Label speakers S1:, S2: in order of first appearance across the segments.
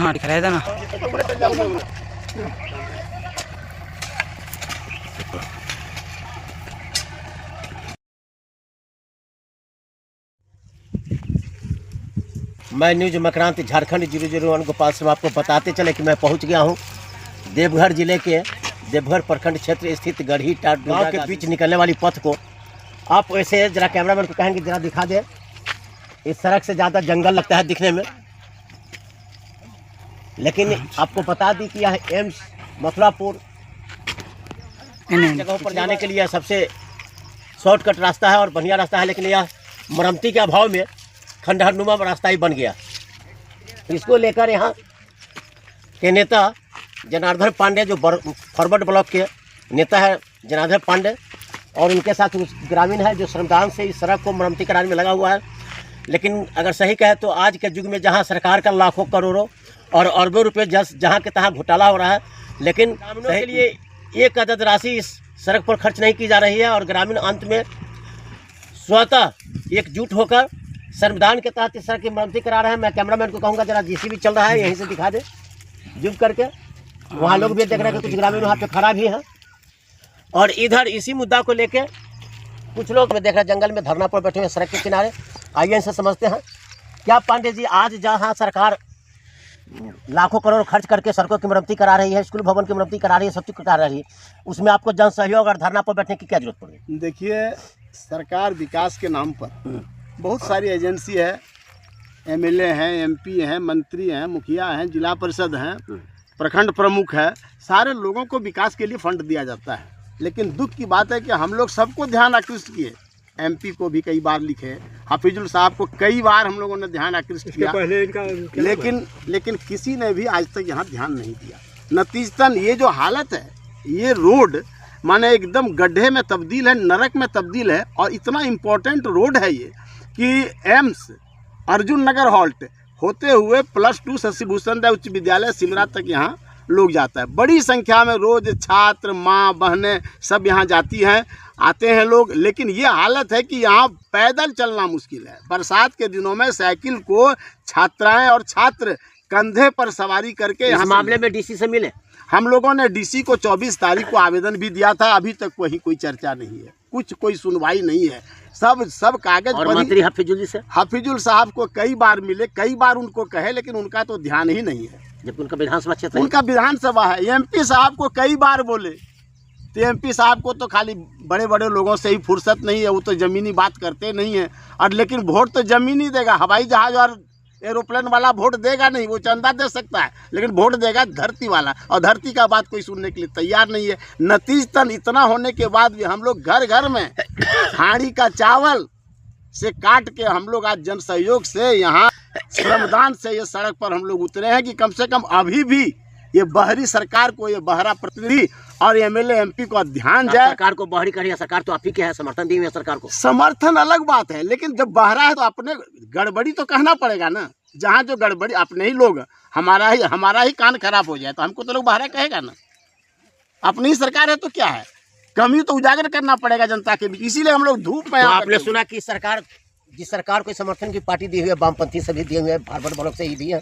S1: हाँ दिख रहा है ना।
S2: मैं न्यूज मकरांत झारखंड 001 गोपाल सिंह आपको बताते चले कि मैं पहुंच गया हूं देवघर जिले के देवघर प्रखंड क्षेत्र स्थित गढ़ी टाट गांव के बीच निकलने वाली पथ को आप वैसे जरा कैमरामैन को कहेंगे जरा दिखा दे। इस सड़क से ज़्यादा जंगल लगता है दिखने में, लेकिन आपको बता दी कि यह एम्स मथुरापुर जगहों पर जाने के लिए सबसे शॉर्टकट रास्ता है और बढ़िया रास्ता है, लेकिन यह मरम्मती के अभाव में खंडहरनुमा रास्ता ही बन गया। इसको लेकर यहाँ के नेता जनार्दन पांडे, जो फॉरवर्ड ब्लॉक के नेता है जनार्दन पांडे, और उनके साथ उस ग्रामीण है जो श्रमदान से इस सड़क को मरम्मती कराने में लगा हुआ है। लेकिन अगर सही कहे तो आज के युग में जहाँ सरकार का लाखों करोड़ों और अरबों रुपये जहाँ के तहाँ घोटाला हो रहा है, लेकिन ग्रामीणों के लिए एक अदद राशि इस सड़क पर खर्च नहीं की जा रही है और ग्रामीण अंत में स्वतः एकजुट होकर श्रमदान के तहत इस सड़क की मरम्मती करा रहे हैं। मैं कैमरामैन को कहूँगा जरा जीसीबी चल रहा है यहीं से दिखा दे जूम करके। वहाँ लोग भी देख रहे हैं कि कुछ ग्रामीण वहाँ पे खड़ा भी हैं, और इधर इसी मुद्दा को लेके कुछ लोग मैं देख रहे जंगल में धरना पर बैठे हुए सड़क के किनारे। आइए इनसे समझते हैं। क्या पांडे जी, आज जहाँ सरकार लाखों करोड़ खर्च करके सड़कों की मरम्मती करा रही है, स्कूल भवन की मरम्मती करा रही है, सब चीज करा रही है, उसमें आपको जन सहयोग और धरना पर बैठने की क्या जरूरत पड़ेगी?
S3: देखिए, सरकार विकास के नाम पर बहुत सारी एजेंसी है, एमएलए हैं, एमपी हैं, मंत्री हैं, मुखिया हैं, जिला परिषद हैं, प्रखंड प्रमुख है, सारे लोगों को विकास के लिए फंड दिया जाता है। लेकिन दुख की बात है कि हम लोग सबको ध्यान आकृष्ट किए, एमपी को भी कई बार लिखे, हाफिजुल साहब को कई बार हम लोगों ने ध्यान आकृष्ट किया, लेकिन किसी ने भी आज तक यहाँ ध्यान नहीं दिया। नतीजतन ये जो हालत है, ये रोड माने एकदम गड्ढे में तब्दील है, नरक में तब्दील है। और इतना इम्पोर्टेंट रोड है ये कि एम्स अर्जुन नगर हॉल्ट होते हुए +2 शशिभूषण राय उच्च विद्यालय सिमरा तक यहाँ लोग जाता है। बड़ी संख्या में रोज छात्र, माँ, बहनें सब यहाँ जाती हैं, आते हैं लोग। लेकिन ये हालत है कि यहाँ पैदल चलना मुश्किल है। बरसात के दिनों में साइकिल को छात्राएं और छात्र कंधे पर सवारी करके
S2: इस मामले में डीसी से मिले।
S3: हम लोगों ने डीसी को 24 तारीख को आवेदन भी दिया था, अभी तक वही कोई चर्चा नहीं है, कोई सुनवाई नहीं है। सब कागज
S2: और मंत्री हाफिजुल
S3: साहब को कई बार मिले, कई बार उनको कहे, लेकिन उनका तो ध्यान ही नहीं है।
S2: जब उनका विधानसभा क्षेत्र,
S3: उनका विधानसभा है। एमपी साहब को कई बार बोले, तो एमपी साहब को तो खाली बड़े बड़े लोगों से ही फुर्सत नहीं है, वो तो ज़मीनी बात करते नहीं है। और लेकिन वोट तो ज़मीनी देगा, हवाई जहाज़ और एरोप्लेन वाला वोट देगा नहीं। वो चंदा दे सकता है, लेकिन वोट देगा धरती वाला, और धरती का बात कोई सुनने के लिए तैयार नहीं है। नतीजतन इतना होने के बाद भी हम लोग घर घर में हांडी का चावल से काट के हम लोग आज जन सहयोग से यहाँ श्रमदान से ये सड़क पर हम लोग उतरे हैं कि कम से कम अभी भी ये बहरी सरकार को, ये बहरा प्रतिनिधि और एमएलए एमपी को ध्यान जाए।
S2: सरकार को बहरी करिए, सरकार तो आप ही के है, समर्थन दिए हुए सरकार को।
S3: समर्थन अलग बात है, लेकिन जब बहरा है तो अपने गड़बड़ी तो कहना पड़ेगा ना। जहाँ जो गड़बड़ी अपने ही लोग, हमारा ही कान खराब हो जाए तो हमको तो लोग बहरा कहेगा ना। अपनी ही सरकार है तो क्या है, कमी तो उजागर करना पड़ेगा जनता के बीच। इसीलिए हम लोग धूप में।
S2: तो आपने सुना कि सरकार, जिस सरकार को समर्थन की पार्टी दी हुई है, वामपंथी सभी दिए हुए हैं, फॉरवर्ड ब्लॉक से ही दी है।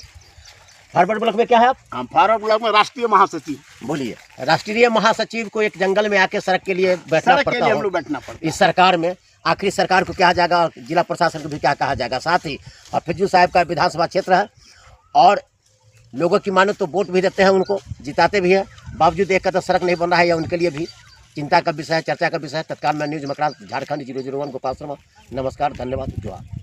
S2: फॉरवर्ड ब्लॉक में क्या है आप?
S3: हम फॉरवर्ड ब्लॉक में राष्ट्रीय महासचिव।
S2: बोलिए। राष्ट्रीय महासचिव को एक जंगल में आके सड़क के लिए बैठना पड़ता है,
S3: हम लोग बैठना पड़ता है।
S2: इस सरकार में आखिरी सरकार को क्या जाएगा, जिला प्रशासन को भी क्या कहा जाएगा। साथ ही हाफिजुल साहब का विधानसभा क्षेत्र है और लोगों की मानो तो वोट भी देते हैं, उनको जिताते भी हैं, बावजूद एक कदम सड़क नहीं बन रहा है। या उनके लिए भी चिंता का विषय है, चर्चा का विषय है। तत्काल मैं न्यूज मकरांत झारखंड 001 गोपाल शर्मा। नमस्कार, धन्यवाद, जोहार।